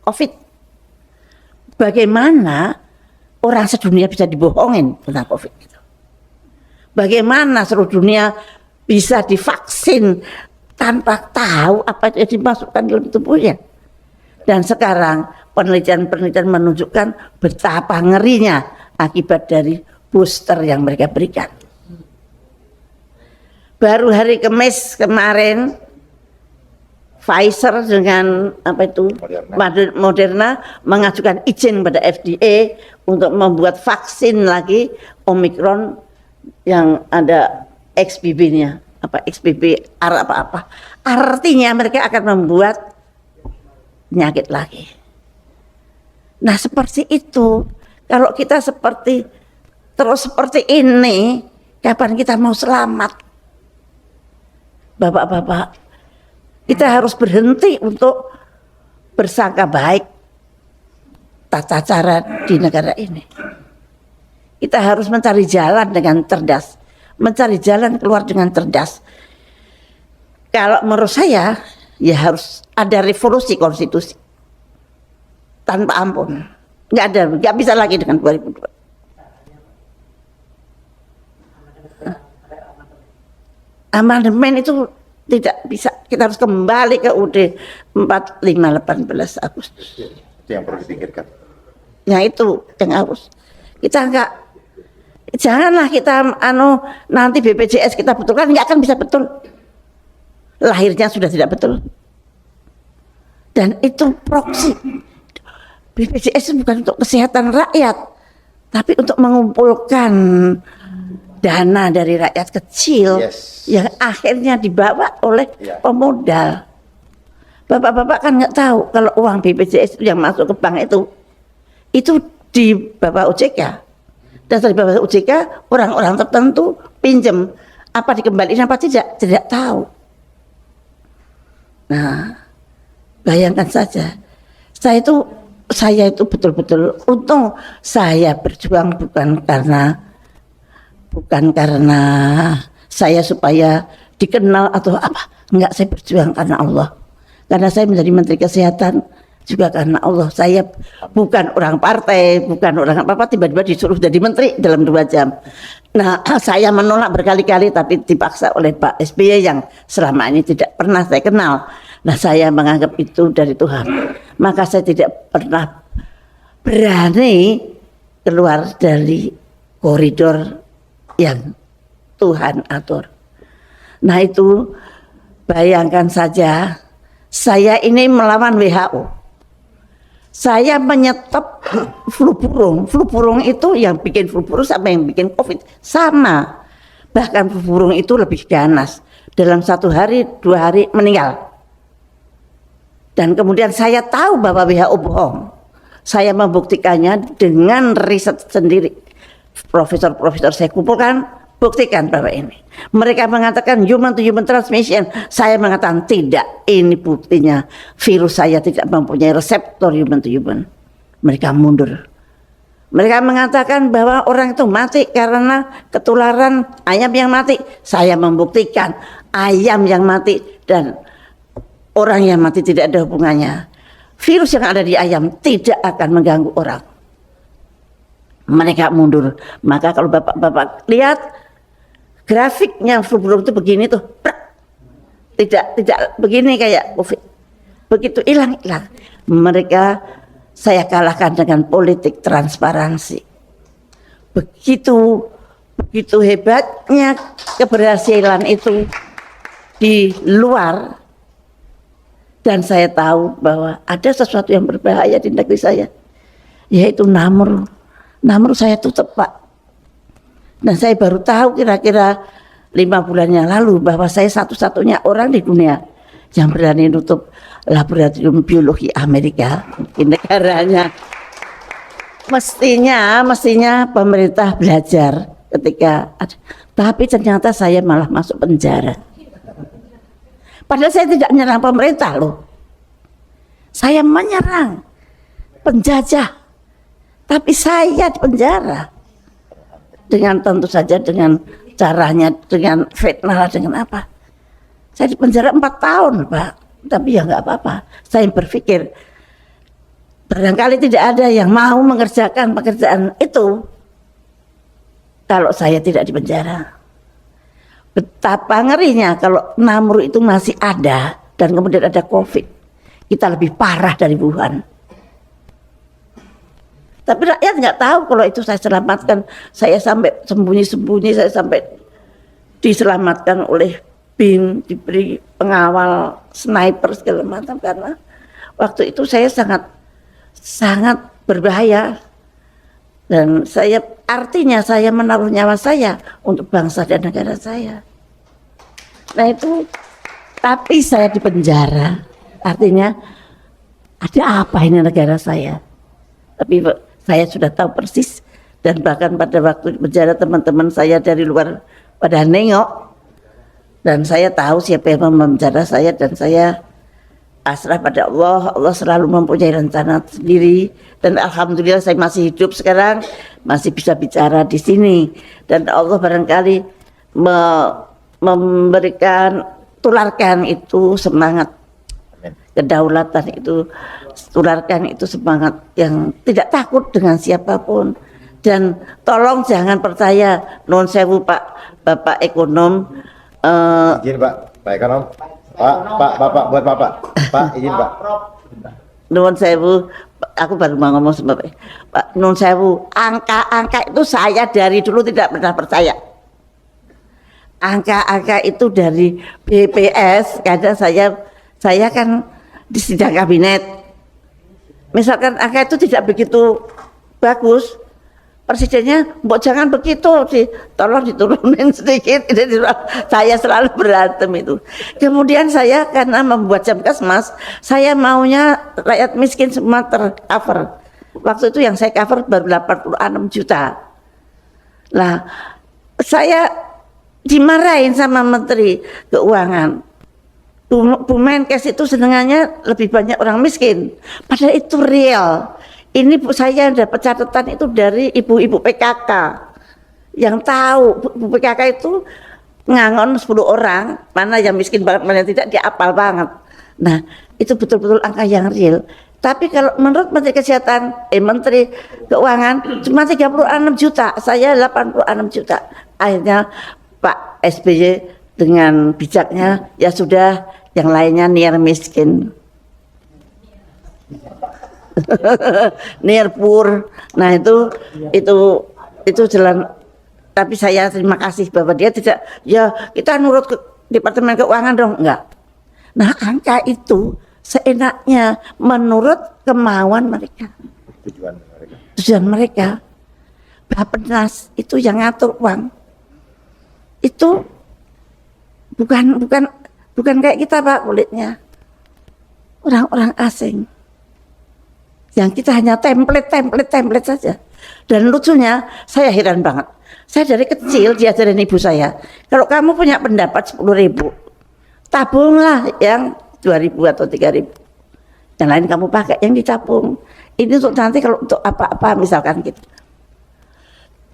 COVID. Bagaimana orang sedunia bisa dibohongin tentang COVID itu? Bagaimana seluruh dunia bisa divaksin tanpa tahu apa yang dimasukkan dalam tubuhnya? Dan sekarang penelitian-penelitian menunjukkan betapa ngerinya akibat dari booster yang mereka berikan. Baru hari Kamis kemarin Pfizer dengan Moderna mengajukan izin pada FDA untuk membuat vaksin lagi Omicron yang ada XBB-nya, XBB apa. Artinya mereka akan membuat penyakit lagi. Nah, seperti itu. Kalau kita terus seperti ini, kapan kita mau selamat? Bapak-bapak, kita harus berhenti untuk bersangka baik tata cara di negara ini. Kita harus mencari jalan dengan cerdas, mencari jalan keluar dengan cerdas. Kalau menurut saya, ya harus ada revolusi konstitusi tanpa ampun. Nggak bisa lagi dengan 2002. Amandemen itu tidak bisa, kita harus kembali ke UUD 45 18 Agustus. Itu yang perlu dipikirkan. Yang itu yang harus kita janganlah kita nanti BPJS kita betulkan, nggak akan bisa betul. Lahirnya sudah tidak betul. Dan itu proksi. BPJS bukan untuk kesehatan rakyat, tapi untuk mengumpulkan dana dari rakyat kecil yang akhirnya dibawa oleh pemodal. Bapak-bapak kan nggak tahu kalau uang BPJS yang masuk ke bank itu di bawah OJK. Dan dari bawah OJK orang-orang tertentu pinjam, apa dikembalikan apa tidak tahu. Nah, bayangkan saja, saya itu betul-betul untung saya berjuang bukan karena saya supaya dikenal atau apa. Enggak, saya berjuang karena Allah. Karena saya menjadi Menteri Kesehatan juga karena Allah. Saya bukan orang partai, bukan orang apa-apa, tiba-tiba disuruh jadi menteri dalam 2 jam. Nah, saya menolak berkali-kali tapi dipaksa oleh Pak SBY yang selama ini tidak pernah saya kenal. Nah, saya menganggap itu dari Tuhan. Maka saya tidak pernah berani keluar dari koridor yang Tuhan atur. Nah, itu bayangkan saja, saya ini melawan WHO. Saya menyetop flu burung. Flu burung itu yang bikin flu burung sama yang bikin COVID sama. Bahkan flu burung itu lebih ganas. Dalam 1 hari, 2 hari meninggal. Dan kemudian saya tahu bahwa WHO bohong. Saya membuktikannya dengan riset sendiri. Profesor-profesor saya kumpulkan, buktikan bahwa ini. Mereka mengatakan human to human transmission. Saya mengatakan tidak. Ini buktinya virus saya tidak mempunyai reseptor human to human. Mereka mundur. Mereka mengatakan bahwa orang itu mati karena ketularan ayam yang mati. Saya membuktikan ayam yang mati dan orang yang mati tidak ada hubungannya. Virus yang ada di ayam tidak akan mengganggu orang. Mereka mundur. Maka kalau bapak-bapak lihat grafiknya flu burung itu begini tuh, tidak begini kayak COVID. Begitu hilang. Mereka saya kalahkan dengan politik transparansi. Begitu hebatnya keberhasilan itu di luar. Dan saya tahu bahwa ada sesuatu yang berbahaya di negeri saya, yaitu Namur. Namur saya tutup, Pak. Dan saya baru tahu kira-kira 5 bulan yang lalu bahwa saya satu-satunya orang di dunia yang berani nutup laboratorium biologi Amerika di negaranya. Mestinya pemerintah belajar ketika ada. Tapi ternyata saya malah masuk penjara. Padahal saya tidak menyerang pemerintah loh. Saya menyerang penjajah. Tapi saya di penjara. Dengan tentu saja dengan caranya, dengan fitnah, dengan apa. Saya di penjara 4 tahun, Pak. Tapi ya nggak apa-apa. Saya berpikir Barangkali tidak ada yang mau mengerjakan pekerjaan itu kalau saya tidak di penjara. Betapa ngerinya kalau Namru itu masih ada dan kemudian ada COVID. Kita lebih parah dari Wuhan. Tapi rakyat nggak tahu kalau itu saya selamatkan. Saya sampai sembunyi-sembunyi, saya sampai diselamatkan oleh BIN, diberi pengawal, sniper segala macam, karena waktu itu saya sangat berbahaya. Dan artinya saya menaruh nyawa saya untuk bangsa dan negara saya. Nah itu, tapi saya di penjara, artinya ada apa ini negara saya? Tapi saya sudah tahu persis, dan bahkan pada waktu di penjara teman-teman saya dari luar pada nengok, dan saya tahu siapa yang memenjara saya, dan saya pasrah pada Allah. Allah selalu mempunyai rencana sendiri, dan alhamdulillah saya masih hidup sekarang, masih bisa bicara di sini, dan Allah barangkali tularkan itu semangat kedaulatan itu, tularkan itu semangat yang tidak takut dengan siapapun. Dan tolong jangan percaya non sewu Bapak ekonom. Izin Pak ekonom. Bapak buat Pak izin Pak. Nuwun sewu, aku baru mau ngomong sama Pak. Nuwun sewu, angka-angka itu saya dari dulu tidak pernah percaya. Angka-angka itu dari BPS, kadang saya kan di sidang kabinet. Misalkan angka itu tidak begitu bagus, presidennya, mbok jangan begitu, tolong diturunin sedikit. Saya selalu berantem itu. Kemudian saya karena membuat Jamkesmas, saya maunya rakyat miskin semua tercover. Waktu itu yang saya cover baru 86 juta. Nah, saya dimarahin sama Menteri Keuangan. Bu Menkes itu senengannya lebih banyak orang miskin. Padahal itu real. Ini saya dapat catatan itu dari ibu-ibu PKK yang tahu. Bu PKK itu ngangon 10 orang, mana yang miskin banget, mana yang tidak, dia apal banget. Nah, itu betul-betul angka yang real. Tapi kalau menurut Menteri Kesehatan, Menteri Keuangan cuma 36 juta, saya 86 juta. Akhirnya Pak SBY dengan bijaknya, ya sudah, yang lainnya near miskin. Near poor. Nah itu jalan. Tapi saya terima kasih bahwa dia tidak, ya kita nurut ke Departemen Keuangan dong, enggak. Nah angka itu seenaknya menurut kemauan mereka, tujuan mereka. Bappenas itu yang ngatur uang itu bukan kayak kita Pak, kulitnya orang-orang asing. Yang kita hanya template saja. Dan lucunya, saya heran banget. Saya dari kecil diajarin ibu saya, kalau kamu punya pendapat 10.000, tabunglah yang 2.000 atau 3.000. Yang lain kamu pakai yang ditabung. Ini untuk nanti kalau untuk apa-apa misalkan gitu.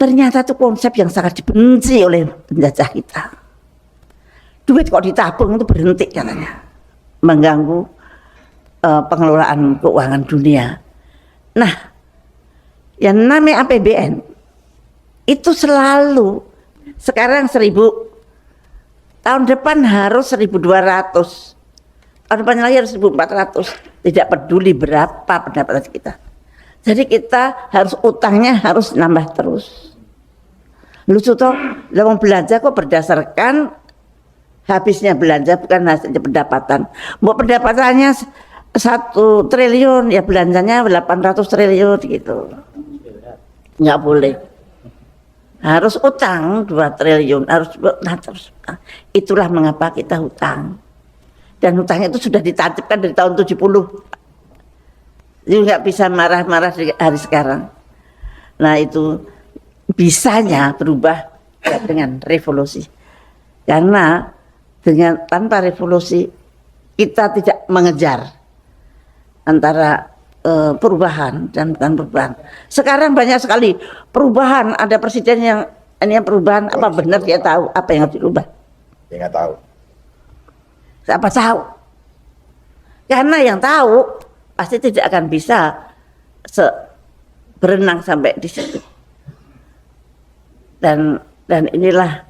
Ternyata itu konsep yang sangat dibenci oleh penjajah kita. Duit kok ditabung itu berhenti katanya. Mengganggu pengelolaan keuangan dunia. Nah, yang namanya APBN itu selalu sekarang 1.000, tahun depan harus 1.200, tahun depan lagi harus 1.400. Tidak peduli berapa pendapatan kita. Jadi kita harus utangnya harus nambah terus. Lucu toh, lawang belanja kok berdasarkan habisnya belanja bukan hasilnya pendapatan. Mau pendapatannya 1 triliun, ya belanjanya 800 triliun gitu. Nggak boleh. Harus utang 2 triliun, harus terus. Itulah mengapa kita hutang. Dan hutang itu sudah ditancapkan dari tahun 70. Jadi nggak bisa marah-marah di hari sekarang. Nah itu bisanya berubah dengan revolusi. Karena tanpa revolusi kita tidak mengejar antara perubahan dan bukan perubahan. Sekarang banyak sekali perubahan, ada presiden yang ini perubahan apa benar dia tahu apa yang harus dirubah? Dia nggak tahu. Siapa tahu? Karena yang tahu pasti tidak akan bisa berenang sampai di situ. Dan inilah,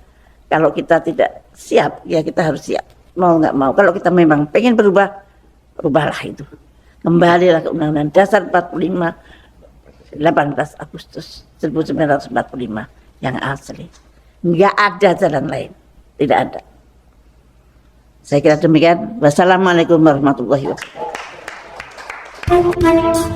kalau kita tidak siap, ya kita harus siap, mau nggak mau. Kalau kita memang pengen berubah, rubahlah itu. Kembalilah ke Undang-Undang Dasar 45, 18 Agustus 1945 yang asli. Nggak ada jalan lain, tidak ada. Saya kira demikian. Wassalamualaikum warahmatullahi wabarakatuh.